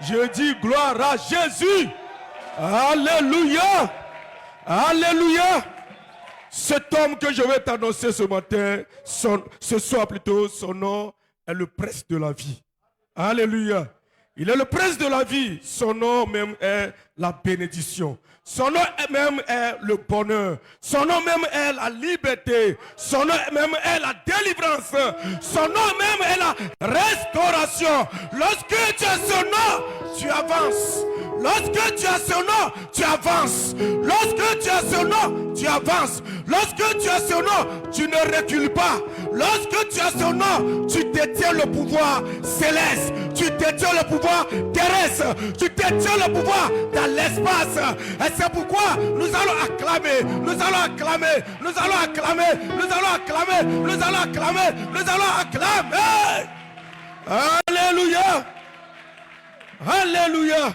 Je dis gloire à Jésus. Alléluia. Alléluia. Cet homme que je vais t'annoncer ce matin, ce soir plutôt, son nom est le prince de la vie. Alléluia. Il est le prince de la vie. Son nom même est la bénédiction. Son nom même est le bonheur. Son nom même est la liberté. Son nom même est la délivrance. Son nom même est la restauration. Lorsque tu as son nom, tu avances. Lorsque tu as son nom, tu avances. Lorsque tu as son nom, tu avances. Lorsque tu as son nom, tu ne recules pas. Lorsque tu as son nom, tu détiens le pouvoir céleste. Tu détiens le pouvoir terrestre. Tu détiens le pouvoir dans l'espace. Et c'est pourquoi nous allons acclamer. Nous allons acclamer. Nous allons acclamer. Nous allons acclamer. Nous allons acclamer. Nous allons acclamer. Alléluia. Alléluia.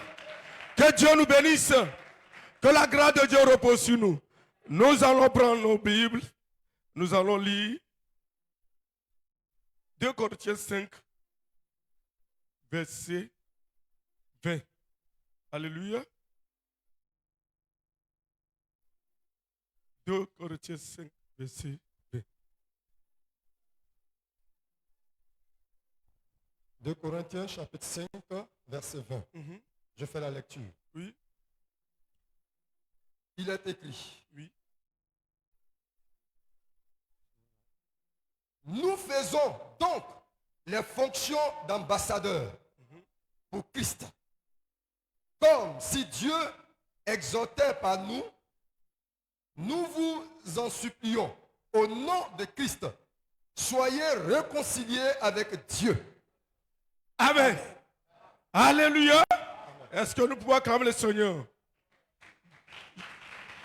Que Dieu nous bénisse. Que la grâce de Dieu repose sur nous. Nous allons prendre nos Bibles. Nous allons lire 2 Corinthiens 5, verset 20. Alléluia. 2 Corinthiens 5, verset 20. 2 Corinthiens chapitre 5, verset 20. Je fais la lecture. Oui. Il est écrit. Oui. Nous faisons donc les fonctions d'ambassadeurs pour Christ. Comme si Dieu exhortait par nous, nous vous en supplions, au nom de Christ, soyez réconciliés avec Dieu. Amen. Alléluia. Est-ce que nous pouvons acclamer le Seigneur?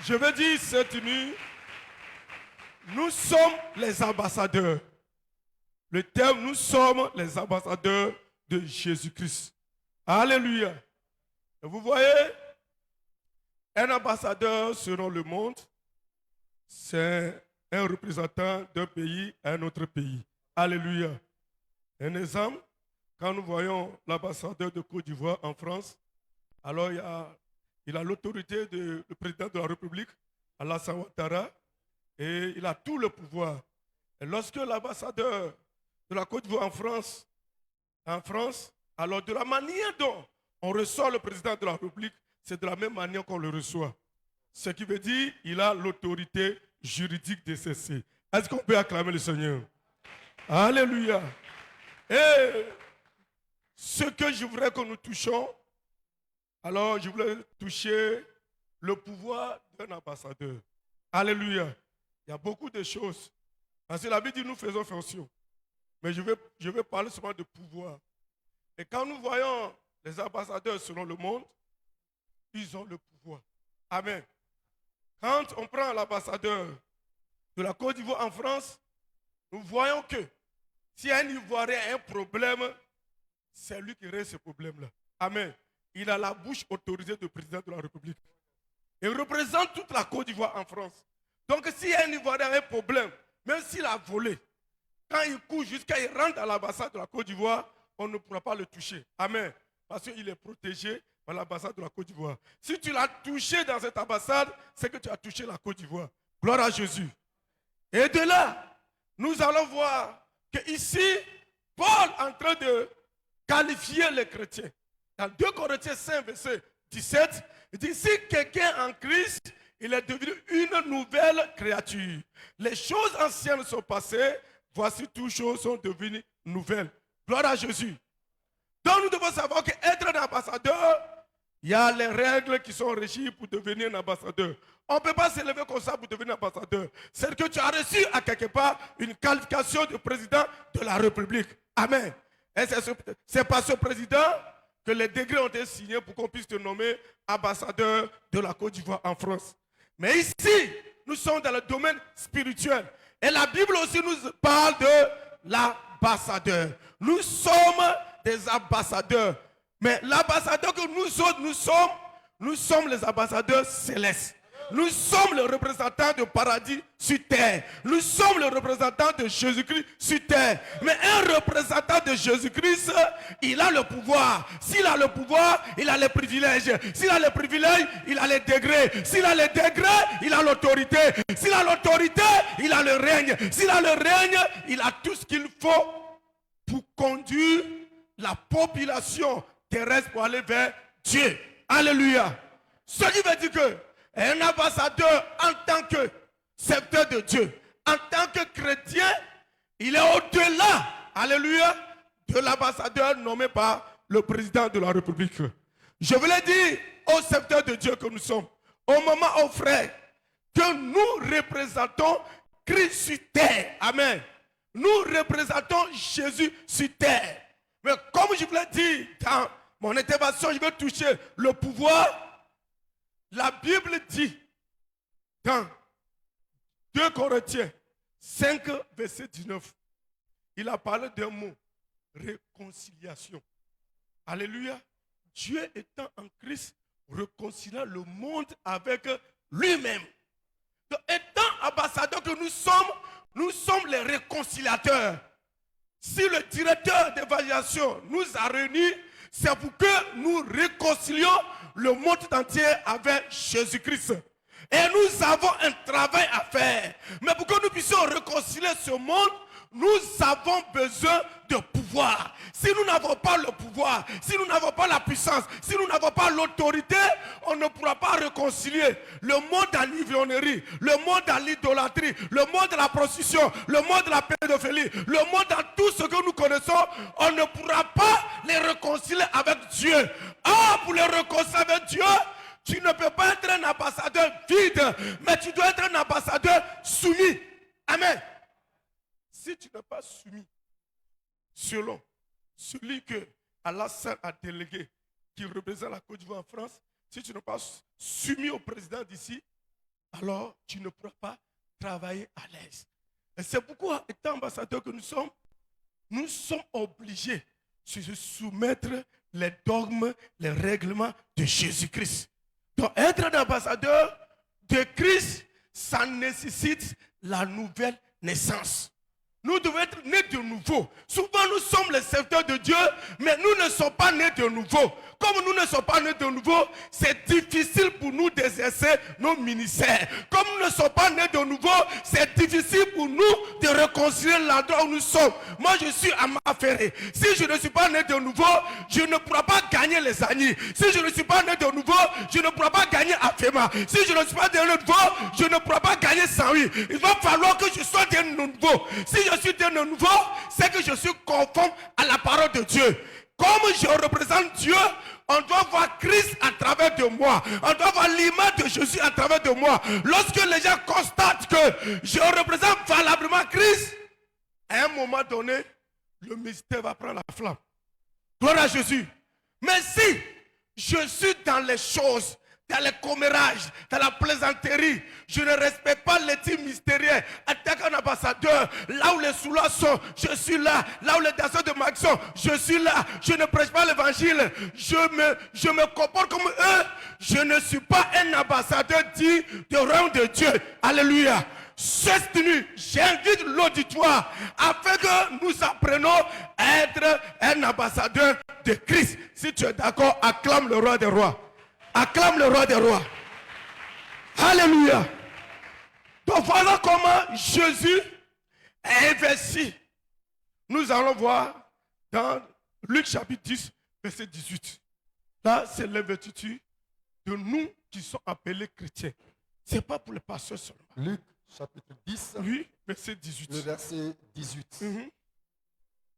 Je veux dire cette nuit, nous sommes les ambassadeurs. Le terme, nous sommes les ambassadeurs de Jésus-Christ. Alléluia. Et vous voyez, un ambassadeur selon le monde, c'est un représentant d'un pays à un autre pays. Alléluia. Un exemple, quand nous voyons l'ambassadeur de Côte d'Ivoire en France, alors il a l'autorité du président de la République, Alassane Ouattara, et il a tout le pouvoir. Et lorsque l'ambassadeur de la Côte d'Ivoire en France, alors de la manière dont on reçoit le président de la République, c'est de la même manière qu'on le reçoit. Ce qui veut dire qu'il a l'autorité juridique de ceci. Est-ce qu'on peut acclamer le Seigneur? Alléluia. Et ce que je voudrais que nous touchions, alors je voulais toucher le pouvoir d'un ambassadeur. Alléluia. Il y a beaucoup de choses. Parce que la Bible dit nous faisons fonction. Mais je vais parler seulement de pouvoir. Et quand nous voyons les ambassadeurs selon le monde, ils ont le pouvoir. Amen. Quand on prend l'ambassadeur de la Côte d'Ivoire en France, nous voyons que si un Ivoirien a un problème, c'est lui qui règle ce problème-là. Amen. Il a la bouche autorisée du président de la République. Il représente toute la Côte d'Ivoire en France. Donc si un Ivoirien a un problème, même s'il a volé, quand il court jusqu'à il rentre dans l'ambassade de la Côte d'Ivoire, on ne pourra pas le toucher. Amen. Parce qu'il est protégé par l'ambassade de la Côte d'Ivoire. Si tu l'as touché dans cette ambassade, c'est que tu as touché la Côte d'Ivoire. Gloire à Jésus. Et de là, nous allons voir que ici, Paul est en train de qualifier les chrétiens. Dans 2 Corinthiens 5, verset 17, il dit, si quelqu'un en Christ, il est devenu une nouvelle créature. Les choses anciennes sont passées, voici toutes choses sont devenues nouvelles. Gloire à Jésus. Donc nous devons savoir qu'être un ambassadeur, il y a les règles qui sont régies pour devenir un ambassadeur. On ne peut pas s'élever comme ça pour devenir un ambassadeur. C'est que tu as reçu à quelque part une qualification de président de la République. Amen. Et c'est par ce président que les décrets ont été signés pour qu'on puisse te nommer ambassadeur de la Côte d'Ivoire en France. Mais ici, nous sommes dans le domaine spirituel. Et la Bible aussi nous parle de l'ambassadeur. Nous sommes des ambassadeurs. Mais l'ambassadeur que nous sommes les ambassadeurs célestes. Nous sommes le représentant du paradis sur terre. Nous sommes le représentant de Jésus-Christ sur terre. Mais un représentant de Jésus-Christ, il a le pouvoir. S'il a le pouvoir, il a les privilèges. S'il a les privilèges, il a les degrés. S'il a les degrés, il a l'autorité. S'il a l'autorité, il a le règne. S'il a le règne, il a tout ce qu'il faut pour conduire la population terrestre pour aller vers Dieu. Alléluia. Ce qui veut dire que un ambassadeur en tant que serviteur de Dieu, en tant que chrétien, il est au-delà, alléluia, de l'ambassadeur nommé par le président de la République. Je voulais dire aux serviteurs de Dieu que nous sommes, au moment, aux frères, que nous représentons Christ sur terre. Amen. Nous représentons Jésus sur terre. Mais comme je voulais dire dans mon intervention, je vais toucher le pouvoir. La Bible dit dans 2 Corinthiens 5, verset 19, il a parlé d'un mot, réconciliation. Alléluia. Dieu étant en Christ, réconciliant le monde avec lui-même. Donc, étant ambassadeurs que nous sommes les réconciliateurs. Si le directeur d'évaluation nous a réunis, c'est pour que nous réconcilions le monde entier avec Jésus-Christ. Et nous avons un travail à faire. Mais pour que nous puissions réconcilier ce monde, nous avons besoin de pouvoir. Si nous n'avons pas le pouvoir, si nous n'avons pas la puissance, si nous n'avons pas l'autorité, on ne pourra pas réconcilier le monde à l'ivrognerie, le monde à l'idolâtrie, le monde à la prostitution, le monde à la pédophilie, le monde à tout ce que nous connaissons. On ne pourra pas les réconcilier avec Dieu. Ah, pour les réconcilier avec Dieu, tu ne peux pas être un ambassadeur vide, mais tu dois être un ambassadeur soumis. Amen. Si tu n'es pas soumis, selon celui que Alassane a délégué, qui représente la Côte d'Ivoire en France, si tu n'es pas soumis au président d'ici, alors tu ne pourras pas travailler à l'aise. Et c'est pourquoi, étant ambassadeurs que nous sommes obligés de se soumettre les dogmes, les règlements de Jésus-Christ. Donc, être un ambassadeur de Christ, ça nécessite la nouvelle naissance. Nous devons être nés de nouveau. Souvent, nous sommes les serviteurs de Dieu, mais nous ne sommes pas nés de nouveau. Comme nous ne sommes pas nés de nouveau, c'est difficile pour nous d'exercer nos ministères. Comme nous ne sommes pas nés de nouveau, c'est difficile pour nous de réconcilier l'endroit où nous sommes. Moi, je suis à Maferré. Si je ne suis pas né de nouveau, je ne pourrai pas gagner les Agnis. Si je ne suis pas né de nouveau, je ne pourrai pas gagner Afema. Si je ne suis pas né de nouveau, je ne pourrai pas gagner Saint-Louis. Il va falloir que je sois de nouveau. Si je suis de nouveau, c'est que je suis conforme à la parole de Dieu. Comme je représente Dieu, on doit voir Christ à travers de moi. On doit voir l'image de Jésus à travers de moi. Lorsque les gens constatent que je représente valablement Christ, à un moment donné, le mystère va prendre la flamme. Gloire à Jésus. Mais si je suis dans les choses, dans les commérages, dans la plaisanterie, je ne respecte pas l'éthique mystérieuse. En tant qu'ambassadeur, là où les soulas sont, je suis là. Là où les danseurs de Max sont, je suis là. Je ne prêche pas l'évangile. Je me comporte comme eux. Je ne suis pas un ambassadeur dit du royaume de Dieu. Alléluia. Cette nuit, j'invite l'auditoire afin que nous apprenons à être un ambassadeur de Christ. Si tu es d'accord, acclame le roi des rois. Acclame le roi des rois. Alléluia. Donc voilà comment Jésus est investi. Nous allons voir dans Luc chapitre 10, verset 18. Là, c'est l'investiture de nous qui sommes appelés chrétiens. Ce n'est pas pour les pasteurs seulement. Luc chapitre 10, oui, verset 18. Le verset 18.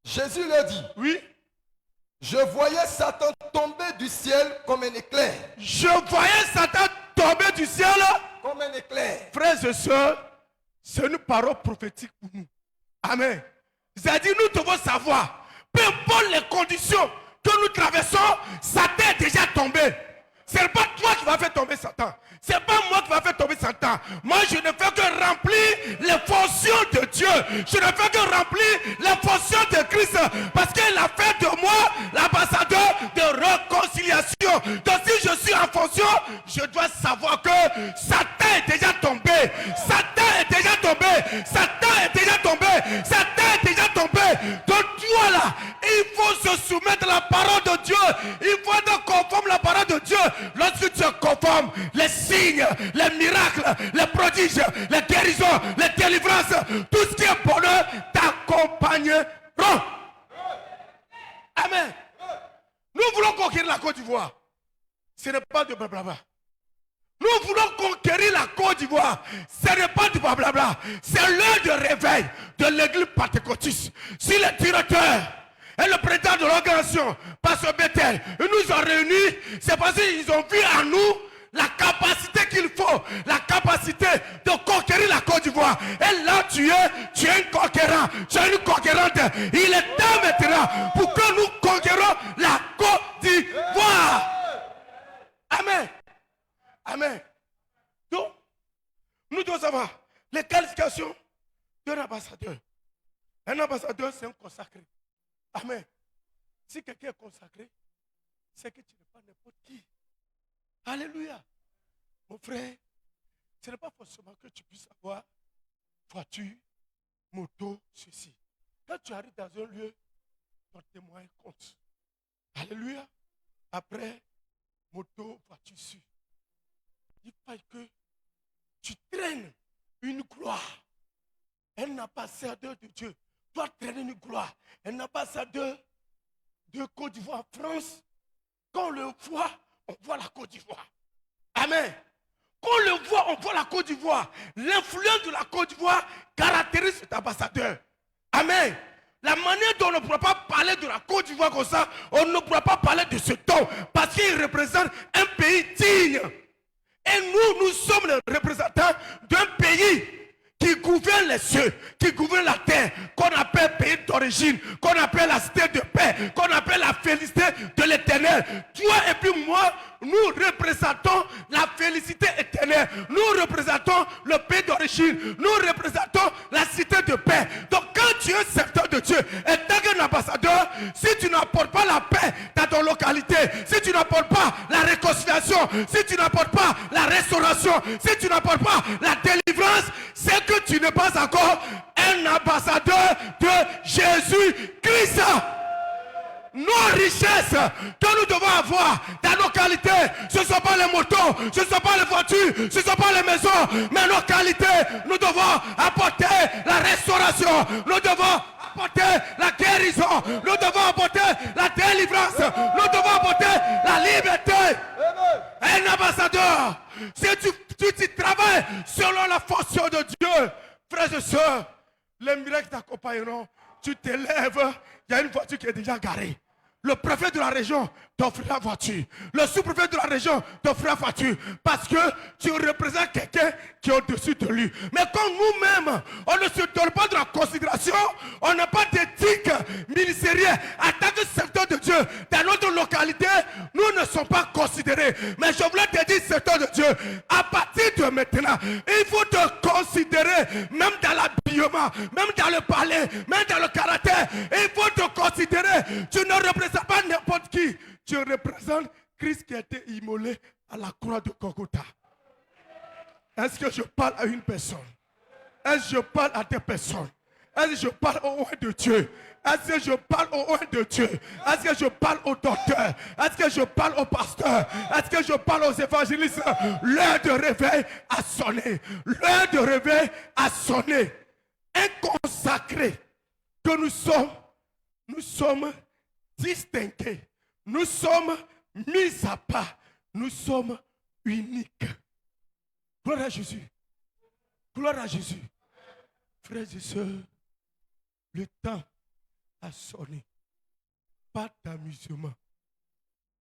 Jésus leur dit, oui. Je voyais Satan tomber du ciel comme un éclair. Je voyais Satan tomber du ciel comme un éclair. Frères et sœurs, c'est une parole prophétique pour nous. Amen. C'est-à-dire, nous devons savoir, peu importe les conditions que nous traversons, Satan est déjà tombé. Ce n'est pas toi qui vas faire tomber Satan. Ce n'est pas moi qui va faire tomber Satan. Moi, je ne fais que remplir les fonctions de Dieu. Je ne fais que remplir les fonctions de Christ. Parce qu'il a fait de moi l'ambassadeur de réconciliation. Donc si je suis en fonction, je dois savoir que Satan les prodiges, les guérisons, les délivrances, tout ce qui est bonheur t'accompagneront. Amen. Nous voulons conquérir la Côte d'Ivoire. Ce n'est pas de blablabla. Nous voulons conquérir la Côte d'Ivoire. Ce n'est pas du blablabla. C'est l'heure de réveil de l'église pentecôtiste. Si le directeur et le président de l'organisation, Pasteur Bethel, ils nous ont réunis, c'est parce qu'ils ont vu en nous la capacité qu'il faut, la capacité de conquérir la Côte d'Ivoire. Et là tu es un conquérant, tu es une conquérante. Il est temps maintenant pour que nous conquérons la Côte d'Ivoire. Amen. Amen. Donc, nous devons savoir les qualifications d'un ambassadeur. Un ambassadeur, c'est un consacré. Amen. Si quelqu'un est consacré, c'est que tu n'es pas n'importe qui. Alléluia. Mon frère, ce n'est pas forcément que tu puisses avoir voiture, moto, ceci. Quand tu arrives dans un lieu, ton témoin compte. Alléluia. Après, moto, voiture, sur. Il faut que tu traînes une gloire. Un ambassadeur de Dieu doit traîner une gloire. Un ambassadeur de Côte d'Ivoire, France, quand on le voit, on voit la Côte d'Ivoire. Amen. Quand on le voit, on voit la Côte d'Ivoire. L'influence de la Côte d'Ivoire caractérise cet ambassadeur. Amen. La manière dont on ne pourra pas parler de la Côte d'Ivoire comme ça, on ne pourra pas parler de ce ton, parce qu'il représente un pays digne. Et nous sommes les représentants d'un pays qui gouverne les cieux, qui gouverne la terre, qu'on appelle pays d'origine, qu'on appelle la cité de paix, qu'on appelle la félicité de l'éternel. Toi et puis moi, nous représentons la félicité éternelle. Nous représentons le pays d'origine. Nous représentons la cité de paix. Donc quand tu es un serviteur de Dieu, et tant qu'un ambassadeur, si tu n'apportes pas la paix dans ton localité, si tu n'apportes pas la réconciliation, si tu n'apportes pas la restauration, si tu n'apportes pas la délivrance, c'est que tu n'es pas encore un ambassadeur de Jésus-Christ. Nos richesses que nous devons avoir dans nos qualités, ce ne sont pas les motos, ce ne sont pas les voitures, ce ne sont pas les maisons, mais nos qualités, nous devons apporter la restauration, nous devons apporter la guérison, nous devons apporter la délivrance, nous devons apporter la liberté. Un ambassadeur, si tu travailles selon la fonction de Dieu, frères et sœurs, les miracles t'accompagneront. Tu t'élèves, il y a une voiture qui est déjà garée. Le préfet de la région t'offrira la voiture. Le sous-préfet de la région t'offrira la voiture. Parce que tu représentes quelqu'un qui est au-dessus de lui. Mais quand nous-mêmes, on ne se donne pas de la considération, on n'a pas d'éthique ministérielle en tant que serviteur de Dieu dans notre localité, nous ne sommes pas considérés. Mais je voulais te dire, serviteur de Dieu, à partir de maintenant, il faut te considérer, même dans l'habillement, même dans le palais, même dans le caractère. Il faut te considérer. Tu ne représentes pas n'importe qui. Tu représentes Christ qui a été immolé à la croix de Golgotha. Est-ce que je parle à une personne? Est-ce que je parle à des personnes? Est-ce que je parle au loin de Dieu? Est-ce que je parle au loin de Dieu? Est-ce que je parle au docteur? Est-ce que je parle au pasteur? Est-ce que je parle aux évangélistes? L'heure de réveil a sonné. L'heure de réveil a sonné. Un consacré que nous sommes distingués. Nous sommes mis à part. Nous sommes uniques. Gloire à Jésus. Gloire à Jésus. Frères et sœurs, le temps a sonné. Pas d'amusement.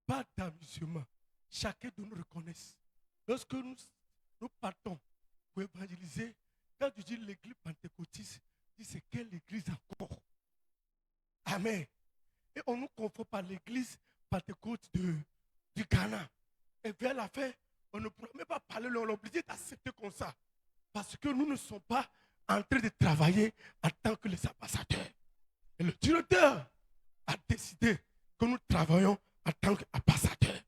Pas d'amusement. Chacun de nous reconnaisse. Lorsque nous partons pour évangéliser, quand tu dis l'église pentecôtiste, tu dis c'est quelle église encore? Amen. Et on nous confond par l'église pentecôte du Ghana. Et vers la fin, on ne pourra même pas parler, on est obligé d'accepter comme ça. Parce que nous ne sommes pas en train de travailler en tant que les ambassadeurs. Et le directeur a décidé que nous travaillons en tant qu'ambassadeurs.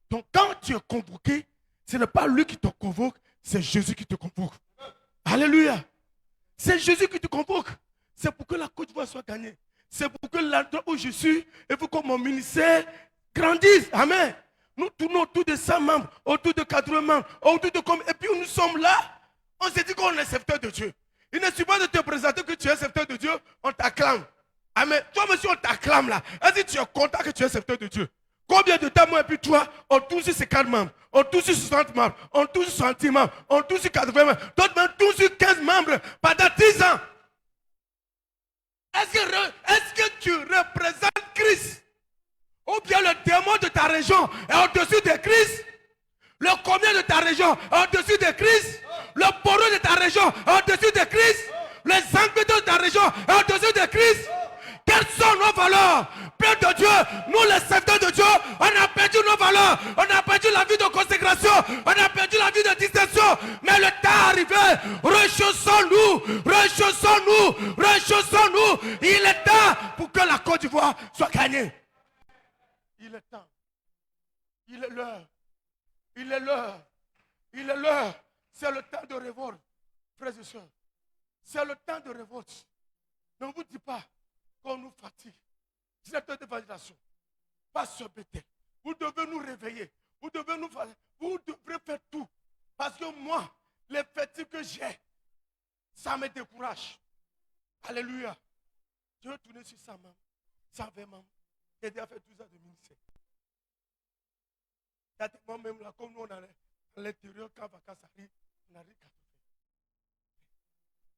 Donc quand tu es convoqué, ce n'est pas lui qui te convoque, c'est Jésus qui te convoque. Alléluia. C'est Jésus qui te convoque. C'est pour que la Côte d'Ivoire soit gagnée. C'est pour que l'endroit où je suis et pour que mon ministère grandisse. Amen. Nous tournons autour de 100 membres, autour de 80 membres, autour de combien. Et puis nous sommes là se dit qu'on est serviteur de Dieu. Il ne suffit pas de te présenter que tu es serviteur de Dieu, on t'acclame. Amen. Toi, monsieur, on t'acclame là. Est-ce que tu es content que tu es serviteur de Dieu? Combien de temps, moi et puis toi, on touche sur 50 membres, on touche sur 60 membres, on touche sur 60 membres, on touche sur 80 membres, d'autres même touchent sur 15 membres pendant 10 ans. Est-ce que tu représentes Christ? Ou bien le démon de ta région est au-dessus de Christ? Le combien de ta région est au-dessus de Christ? Le poreux de ta région est au-dessus de Christ? Les sanguineux de ta région est au-dessus de Christ? Quelles sont nos valeurs? Père de Dieu, nous les serviteurs de Dieu, on a perdu nos valeurs, on a perdu la vie de consécration, on a perdu la vie de distinction. Mais le temps est arrivé, rechaussons-nous, rechaussons-nous, rechaussons-nous. Il est temps pour que la Côte d'Ivoire soit gagnée. Il est temps. Il est l'heure. Il est l'heure. Il est l'heure. C'est le temps de révolte, frères et sœurs. C'est le temps de révolte. Ne vous dites pas qu'on nous fatigue. Directeur d'évangélisation, pas se bêter. Vous devez nous réveiller. Vous devrez faire tout. Parce que moi, l'effectif que j'ai, ça me décourage. Alléluia. Je vais tourner sur 100 membres, 120 membres. J'ai déjà fait 12 ans de ministère. Il y a des membres même là, comme nous on est à l'intérieur, quand vacances arrivent, on n'arrive qu'à tout faire.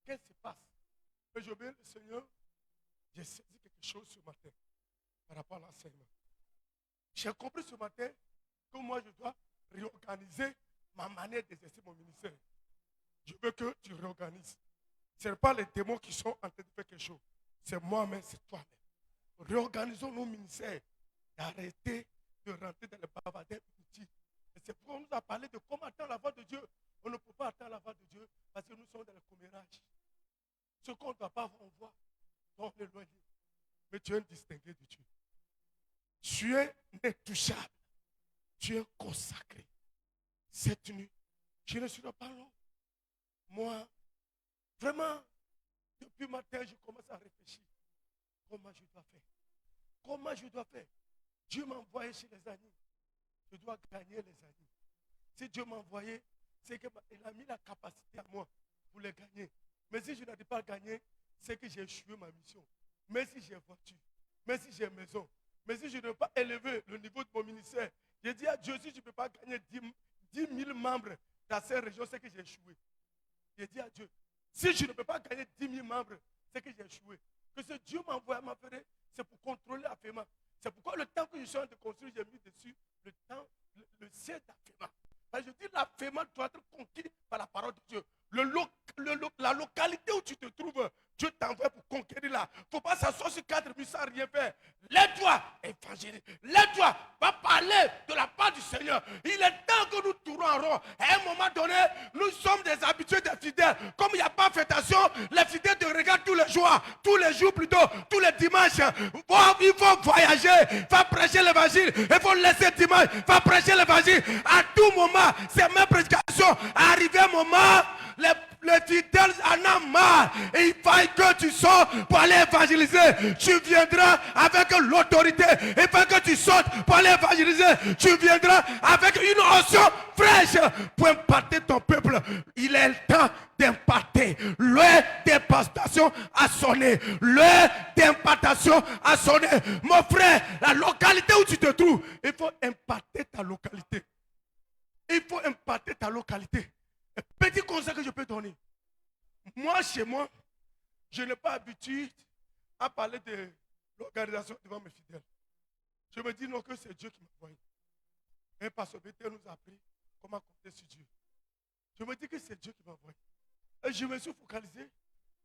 Qu'est-ce qui se passe? Mais j'obéis le Seigneur. J'ai saisi quelque chose ce matin par rapport à l'enseignement. J'ai compris ce matin que moi je dois réorganiser ma manière d'exercer mon ministère. Je veux que tu réorganises. Ce n'est pas les démons qui sont en train de faire quelque chose. C'est moi-même, c'est toi-même. Réorganisons nos ministères et arrêtez de rentrer dans les bavardages inutiles. Et c'est pourquoi on nous a parlé de comment attendre la voix de Dieu. On ne peut pas attendre la voix de Dieu parce que nous sommes dans le commérage. Ce qu'on ne doit pas avoir, on voit. On est éloigné. Mais tu es un distingué de Dieu. Tu es intouchable. Tu es consacré. Cette nuit, je ne suis pas long. Moi, vraiment, depuis matin, je commence à réfléchir. Comment je dois faire? Comment je dois faire? Dieu m'a envoyé chez les amis. Je dois gagner les amis. Si Dieu m'a envoyé, c'est qu'il a mis la capacité à moi pour les gagner. Mais si je n'arrive pas à gagner, c'est que j'ai échoué ma mission. Mais si j'ai voiture, mais si j'ai maison, mais si je ne peux pas élever le niveau de mon ministère, j'ai dit à Dieu, si je ne peux pas gagner 10 000 membres dans cette région, c'est que j'ai échoué. J'ai dit à Dieu, si je ne peux pas gagner 10 000 membres, c'est que j'ai échoué. Que ce Dieu m'a envoyé à m'affaire, c'est pour contrôler Afema. C'est pourquoi le temps que je suis en train de construire, j'ai mis dessus le ciel d'Afema. Je dis, l'Afema doit être conquis par la parole de Dieu. La localité où tu te trouves, Dieu t'envoie pour conquérir là. Il ne faut pas s'asseoir sur 4 murs sans rien faire. Lève-toi, évangélise. Lève-toi, va parler de la part du Seigneur. Il est temps que nous tournons en rond. À un moment donné, nous sommes des habitués des fidèles. Comme il n'y a pas de fêtation, les fidèles te regardent tous les jours plutôt, tous les dimanches. Il faut voyager, va prêcher l'évangile. Il faut laisser dimanche, va prêcher l'évangile. À tout moment, c'est ma prédication. Arrivé un moment, les fidèles en ont marre. Et il faut que tu sors pour aller évangéliser. Tu viendras avec l'autorité. Il faut que tu sortes pour aller évangéliser. Tu viendras avec une onction fraîche pour imparter ton peuple. Il est le temps d'imparter. L'heure d'impartation a sonné. L'heure d'impartation a sonné. Mon frère, la localité où tu te trouves, il faut imparter ta localité. Il faut imparter ta localité. Un petit conseil que je peux donner. Moi, chez moi, je n'ai pas l'habitude à parler de l'organisation devant mes fidèles. Je me dis non que c'est Dieu qui m'a envoyé. Et Pasteur Béthel nous a appris comment compter sur Dieu. Je me dis que c'est Dieu qui m'a envoyé. Et je me suis focalisé.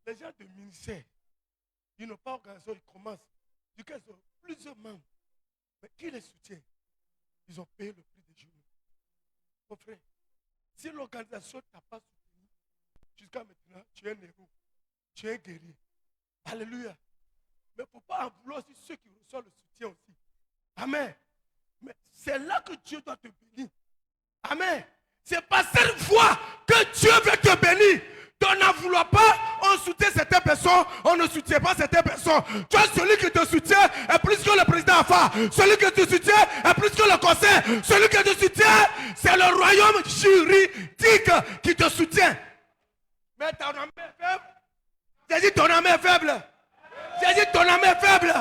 Les gens de ministère, ils n'ont pas organisé, ils commencent. Du coup, ils ont plusieurs membres. Mais qui les soutient? Ils ont payé le prix des genoux. Mon frère, si l'organisation ne t'a pas soutenu, jusqu'à maintenant, tu es un héros, tu es un guerrier. Alléluia. Mais il ne faut pas en vouloir aussi ceux qui reçoivent le soutien aussi. Amen. Mais c'est là que Dieu doit te bénir. Amen. C'est pas cette fois que Dieu veut te bénir. Donc n'en vouloir pas, on soutient certaines personnes, on ne soutient pas certaines personnes. Tu vois, celui qui te soutient est plus que le président AFA. Celui qui te soutient est plus que le conseil. Celui qui te soutient, c'est le royaume juridique qui te soutient. Mais ton âme est faible. J'ai dit ton âme est faible. J'ai dit ton âme est faible.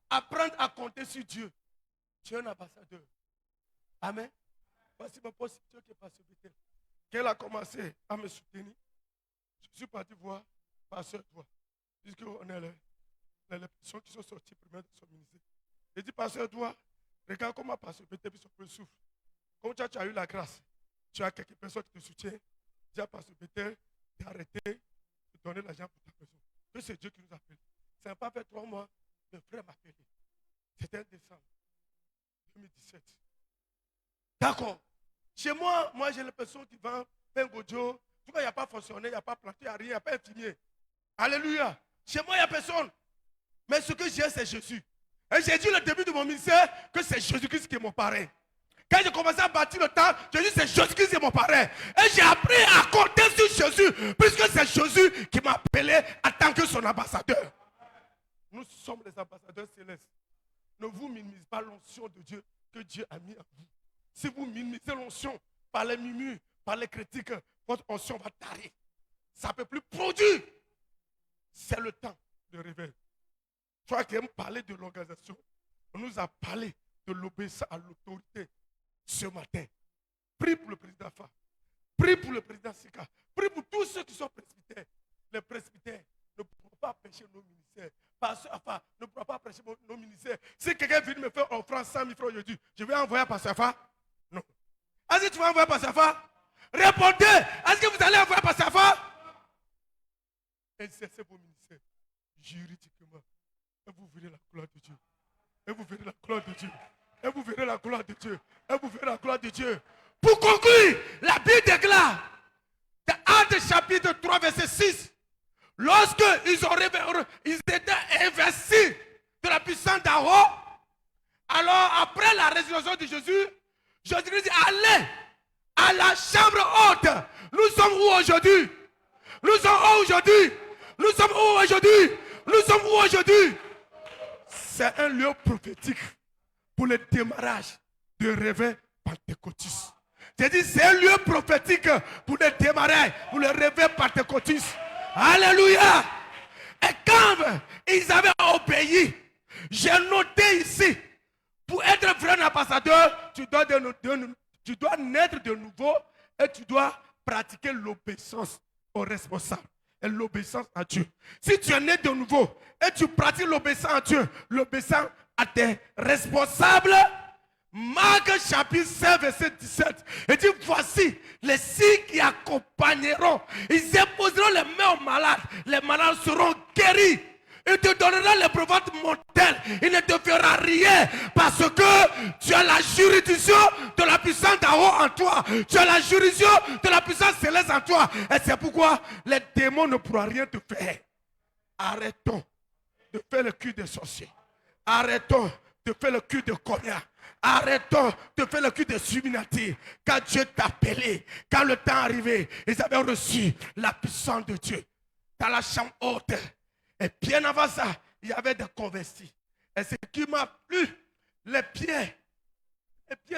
Apprendre à compter sur Dieu. Tu es un ambassadeur. Amen. Voici mon poste qui est pasteur Bethel. Qu'elle a commencé à me soutenir. Je suis parti voir pasteur Edouard. Puisqu'on est les personnes qui sont sorties premières de son ministère. J'ai dit, pasteur Edouard, regarde comment pasteur Bethel peut souffre. Comme tu as eu la grâce, tu as quelques personnes qui te soutiennent. Dis à pasteur Bethel d'arrêter de donner l'argent pour ta maison. Que c'est Dieu qui nous appelle. Ça n'a pas fait 3 mois, le frère m'a appelé. C'était en décembre 2017. D'accord. Chez moi, j'ai les personnes qui vendent pain gojo. Tu vois, il n'y a pas fonctionné, il n'y a pas planté, il n'y a rien, il n'y a pas infirmier. Alléluia. Chez moi, il n'y a personne. Mais ce que j'ai, c'est Jésus. Et j'ai dit au début de mon ministère que c'est Jésus-Christ qui est mon parrain. Quand j'ai commencé à bâtir le temple, j'ai dit c'est Jésus-Christ qui est mon parrain. Et j'ai appris à compter sur Jésus, puisque c'est Jésus qui m'a appelé en tant que son ambassadeur. Nous sommes les ambassadeurs célestes. Ne vous minimisez pas l'onction de Dieu que Dieu a mis en vous. Si vous minimisez l'onction par les murmures, par les critiques, votre onction va tarir. Ça ne peut plus produire. C'est le temps de réveil. Toi qui aimes parler de l'organisation, on nous a parlé de l'obéissance à l'autorité ce matin. Prie pour le président FA. Prie pour le président Sika. Prie pour tous ceux qui sont presbytères. Les presbytères ne pourront pas prêcher nos ministères. Pasteur Afa ne pourra pas prêcher nos ministères. Si quelqu'un vient me faire offrande 100 000 francs aujourd'hui, je vais envoyer à Pasteur Afa? Non. Est-ce que tu vas envoyer à Pasteur Afa? Répondez. Est-ce que vous allez envoyer à Pasteur Afa? Exercez vos ministères juridiquement. Et vous verrez la gloire de Dieu. Et vous verrez la gloire de Dieu. Et vous verrez la gloire de Dieu. Et vous verrez la gloire de Dieu. Pour conclure, la Bible déclare, dans Actes chapitre 3, verset 6, lorsque ils étaient investis de la puissance d'en haut, alors après la résurrection de Jésus, Jésus dit, allez à la chambre haute. Nous sommes où aujourd'hui? Nous sommes où aujourd'hui? Nous sommes où aujourd'hui? Nous sommes où aujourd'hui? C'est un lieu prophétique pour le démarrage de réveil pentecôtiste. J'ai dit, c'est un lieu prophétique pour le démarrage, pour le réveil pentecôtiste. Alléluia. Et quand ils avaient obéi, j'ai noté ici, pour être vrai ambassadeur, tu dois naître de nouveau et tu dois pratiquer l'obéissance aux responsables et l'obéissance à Dieu. Si tu es né de nouveau et tu pratiques l'obéissance à Dieu, l'obéissance à tes responsables, Marc chapitre 5 verset 17, il dit, voici les signes qui accompagneront. Ils imposeront les mains aux malades. Les malades seront guéris. Il te donnera les brevets mortels. Il ne te fera rien parce que tu as la juridiction de la puissance d'en haut en toi. Tu as la juridiction de la puissance céleste en toi. Et c'est pourquoi les démons ne pourront rien te faire. Arrêtons de faire le cul des sorciers. Arrêtons de faire le cul de combien. Arrêtons de faire le cul des Illuminati. Quand Dieu t'a appelé, quand le temps est arrivé, ils avaient reçu la puissance de Dieu. Dans la chambre haute. Et bien avant ça, il y avait des convertis. Et ce qui m'a plu, les pierres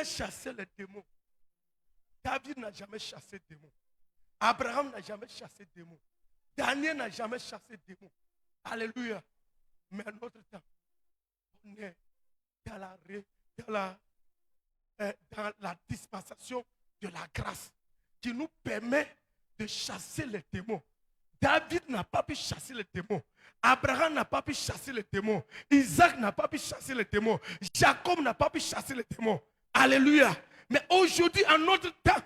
chassaient les démons. David n'a jamais chassé des démons. Abraham n'a jamais chassé des démons. Daniel n'a jamais chassé des démons. Alléluia. Mais à notre temps, on est dans la dispensation de la grâce qui nous permet de chasser les démons. David n'a pas pu chasser les démons. Abraham n'a pas pu chasser les démons. Isaac n'a pas pu chasser les démons. Jacob n'a pas pu chasser les démons. Alléluia. Mais aujourd'hui, en notre temps,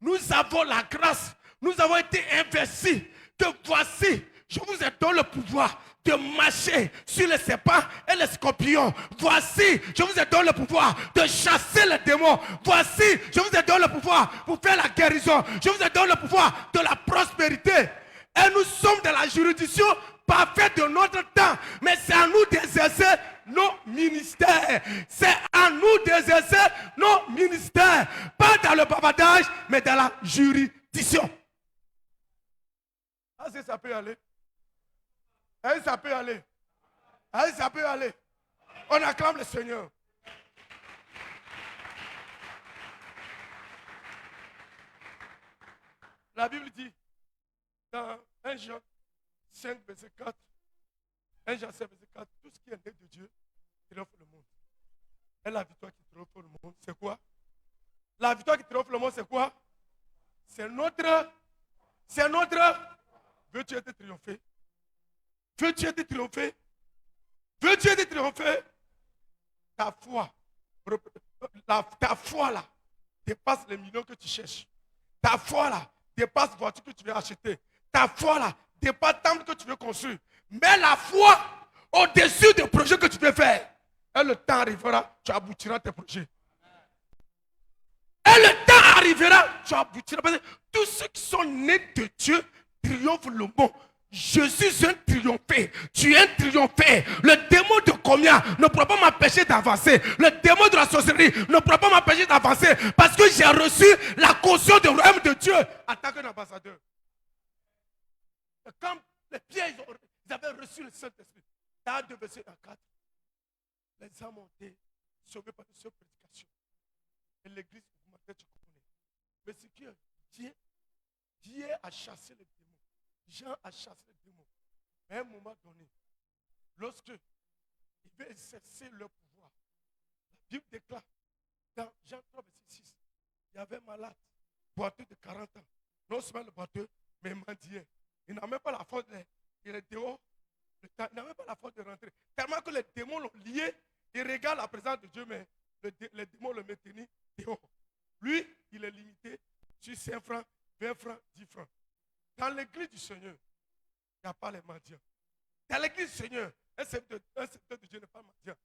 nous avons la grâce. Nous avons été investis. Que voici, je vous ai donné le pouvoir de marcher sur les serpents et les scorpions. Voici, je vous ai donné le pouvoir de chasser les démons. Voici, je vous ai donné le pouvoir pour faire la guérison. Je vous ai donné le pouvoir de la prospérité. Et nous sommes dans la juridiction parfaite de notre temps. Mais c'est à nous d'exercer nos ministères. C'est à nous d'exercer nos ministères. Pas dans le bavardage, mais dans la juridiction. Est-ce que ça peut aller? Est-ce que ça peut aller? Est-ce que ça peut aller? On acclame le Seigneur. La Bible dit, dans 1 Jean 5, verset 4, 1 Jean 5, verset 4, tout ce qui est né de Dieu triomphe le monde. Et la victoire qui triomphe le monde, c'est quoi? La victoire qui triomphe le monde, c'est quoi? C'est notre. Veux-tu être triomphé? Veux-tu être triomphé? Veux-tu être triomphé? Ta foi, ta foi là, dépasse les millions que tu cherches. Ta foi là, dépasse la voiture que tu veux acheter. Ta foi là, dépasse le temple que tu veux construire. Mets la foi au-dessus des projets que tu veux faire. Et le temps arrivera, tu aboutiras à tes projets. Et le temps arrivera, tu aboutiras. Parce que tous ceux qui sont nés de Dieu triomphent le monde. Je suis un triomphé. Tu es un triomphé. Le démon de combien ne pourra pas m'empêcher d'avancer. Le démon de la sorcellerie ne pourra pas m'empêcher d'avancer. Parce que j'ai reçu la caution du royaume de Dieu en tant qu'un ambassadeur. Et quand les pierres, ils avaient reçu le Saint-Esprit. Dans 2 versets 1 à 4. Les âmes ont été sauvées par cette prédication. Et l'église augmentait, tu connais. Mais ce qui est Dieu a chassé les démons. Jean a chassé les démons. Mais à un moment donné, lorsque ils veulent exercer leur pouvoir, la Bible déclare dans Jean 3, verset 6, il y avait un malade, boiteux de 40 ans. Non seulement le boiteux, mais mendiant. Il n'a même pas la force il est dehors. Il n'a même pas la force de rentrer. Tellement que les démons l'ont lié, il regarde la présence de Dieu, mais les démons le maintenaient dehors. Lui, il est limité sur 5 francs, 20 francs, 10 francs. Dans l'église du Seigneur, il n'y a pas les mendiants. Dans l'église du Seigneur, un serviteur de Dieu n'est pas mendiant.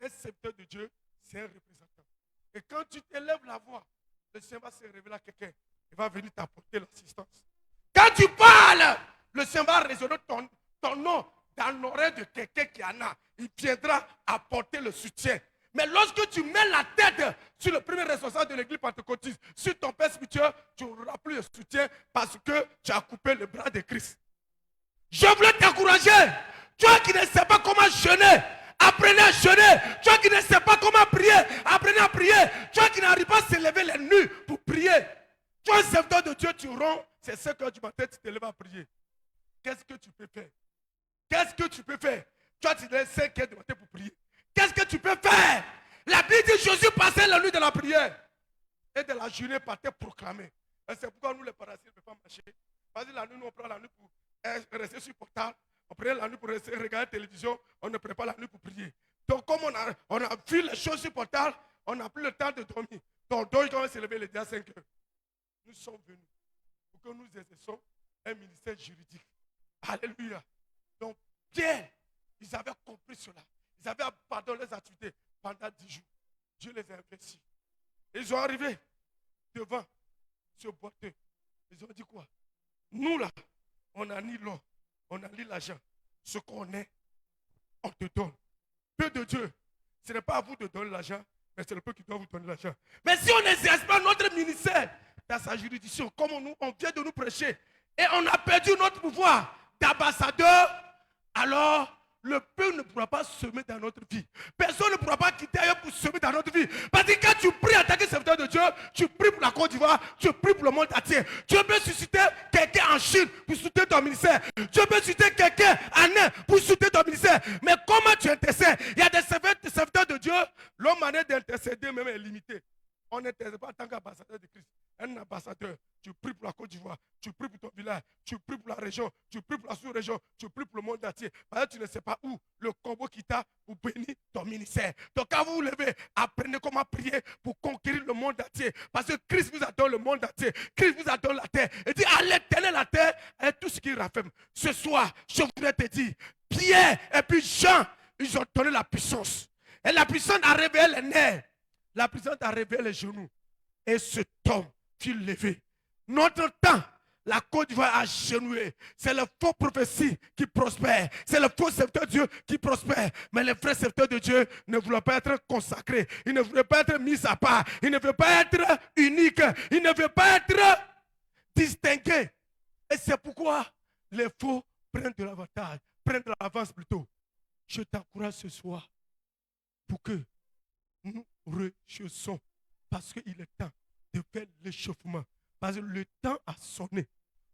Un serviteur de Dieu, c'est un représentant. Et quand tu élèves la voix, le Seigneur va se révéler à quelqu'un. Il va venir t'apporter l'assistance. Quand tu parles, le Seigneur va résonner ton nom dans l'oreille de quelqu'un qui en a. Il viendra apporter le soutien. Mais lorsque tu mets la tête sur le premier responsable de l'église pentecôtiste, sur ton père spirituel, tu n'auras plus de soutien parce que tu as coupé le bras de Christ. Je voulais t'encourager. Toi qui ne sais pas comment jeûner, apprenez à jeûner. Toi qui ne sais pas comment prier, apprenez à prier. Toi qui n'arrive pas à se lever les nuits pour prier. Toi, serviteur de Dieu, tu romps, c'est 5 heures du matin, tu te lèves à prier. Qu'est-ce que tu peux faire? Qu'est-ce que tu peux faire? Toi, tu te lèves 5 heures du matin pour prier. Qu'est-ce que tu peux faire? La Bible dit Jésus passait la nuit de la prière. Et de la journée partait proclamer. Et c'est pourquoi nous les parasites ne pouvons pas marcher. Parce que la nuit, nous on prend la nuit pour rester sur le portable. On prend la nuit pour rester, regarder la télévision. On ne prend pas la nuit pour prier. Donc comme on a vu les choses sur le portable, on n'a plus le temps de dormir. Donc quand on s'est levé les 5 heures. Nous sommes venus pour que nous exerçons un ministère juridique. Alléluia. Donc Pierre, ils avaient compris cela. Ils avaient abandonné les activités pendant 10 jours. Dieu les a investis. Ils sont arrivés devant ce boiteux. Ils ont dit quoi? Nous là, on n'a ni l'or, on n'a ni l'argent. Ce qu'on est, on te donne. Peu de Dieu, ce n'est pas à vous de donner l'argent, mais c'est le peuple qui doit vous donner l'argent. Mais si on n'exerce pas notre ministère dans sa juridiction, comme on vient de nous prêcher, et on a perdu notre pouvoir d'ambassadeur, alors le peuple ne pourra pas semer dans notre vie. Personne ne pourra pas quitter ailleurs pour semer dans notre vie. Parce que quand tu pries en tant que serviteur de Dieu, tu pries pour la Côte d'Ivoire, tu pries pour le monde entier. Dieu peut susciter quelqu'un en Chine pour soutenir ton ministère. Dieu peut susciter quelqu'un en Inde pour soutenir ton ministère. Mais comment tu intercèdes? Il y a des serviteurs de Dieu, leur manière d'intercéder même est limitée. On n'intercède pas en tant qu'ambassadeur de Christ. Un ambassadeur, tu pries pour la Côte d'Ivoire, tu pries pour ton village, tu pries pour la région, tu pries pour la sous-région, tu pries pour le monde entier. Parce que tu ne sais pas où le combo qui t'a pour bénir ton ministère. Donc quand vous vous levez, apprenez comment prier pour conquérir le monde entier. Parce que Christ vous a donné le monde entier. Christ vous a donné la terre. Il dit à l'éternel la terre et tout ce qui rafferme. Ce soir, je voudrais te dire, Pierre et puis Jean, ils ont donné la puissance. Et la puissance a réveillé les nerfs. La puissance a réveillé les genoux. Et cet homme fut levé. Notre temps, la Côte d'Ivoire a genouillé. C'est le faux prophétie qui prospère. C'est le faux serviteur de Dieu qui prospère. Mais les vrais serviteurs de Dieu ne voulaient pas être consacrés. Ils ne voulaient pas être mis à part. Ils ne veulent pas être uniques. Ils ne veulent pas être distingués. Et c'est pourquoi les faux prennent de l'avantage. Prennent de l'avance plutôt. Je t'encourage ce soir pour que nous rechaussons. Parce qu'il est temps de faire l'échauffement Parce que le temps a sonné.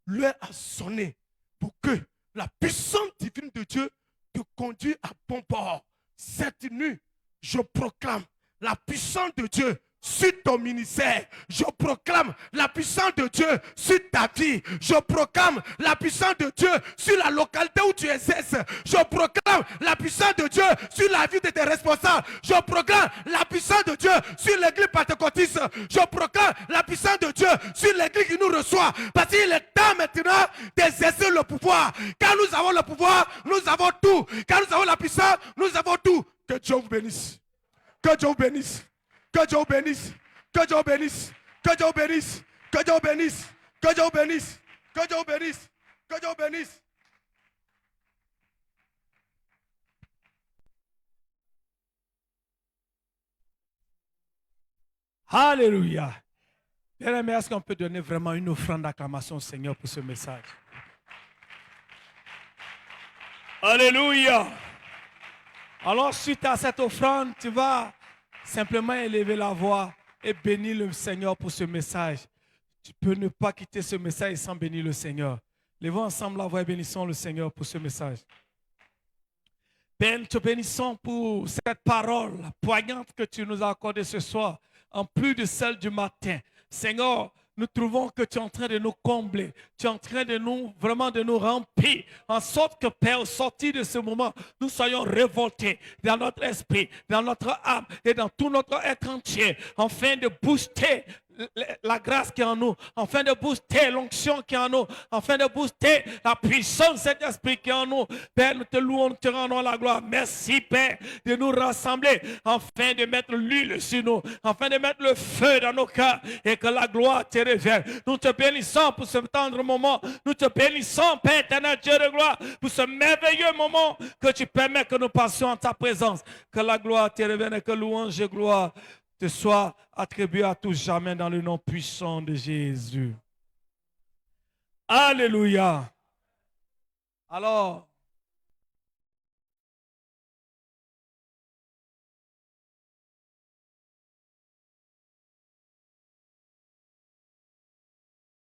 L'heure a sonné pour que la puissance divine de Dieu te conduise à bon port. Cette nuit, je proclame la puissance de Dieu sur ton ministère. Je proclame la puissance de Dieu sur ta vie. Je proclame la puissance de Dieu sur la localité où tu exerces. Je proclame la puissance de Dieu sur la vie de tes responsables. Je proclame la puissance de Dieu sur l'église pentecôtiste. Je proclame la puissance de Dieu sur l'église qui nous reçoit. Parce qu'il est temps maintenant d'exercer le pouvoir. Quand nous avons le pouvoir, nous avons tout. Quand nous avons la puissance, nous avons tout. Que Dieu vous bénisse. Que Dieu vous bénisse. Que Dieu vous bénisse. Que Dieu vous bénisse. Que Dieu vous bénisse. Que Dieu vous bénisse. Que Dieu vous bénisse. Que Dieu vous bénisse. Que Dieu vous bénisse. Alléluia. Bien-aimés, est-ce qu'on peut donner vraiment une offrande d'acclamation au Seigneur pour ce message? Alléluia. Alors, suite à cette offrande, tu vas simplement élever la voix et bénir le Seigneur pour ce message. Tu peux ne pas quitter ce message sans bénir le Seigneur. Levons ensemble la voix et bénissons le Seigneur pour ce message. Père, nous te bénissons pour cette parole poignante que tu nous as accordée ce soir, en plus de celle du matin. Seigneur, nous trouvons que tu es en train de nous combler, tu es en train de nous, vraiment de nous remplir, en sorte que, Père, au sortir de ce moment, nous soyons révoltés dans notre esprit, dans notre âme et dans tout notre être entier, afin de booster la grâce qui est en nous, afin de booster l'onction qui est en nous, afin de booster la puissance de cet esprit qui est en nous. Père, nous te louons, nous te rendons la gloire. Merci, Père, de nous rassembler, afin de mettre l'huile sur nous, afin de mettre le feu dans nos cœurs et que la gloire te révèle. Nous te bénissons pour ce tendre moment. Nous te bénissons, Père éternel, Dieu de gloire, pour ce merveilleux moment que tu permets que nous passions en ta présence. Que la gloire te révèle et que louange et gloire te soit attribué à tous jamais dans le nom puissant de Jésus. Alléluia. Alors,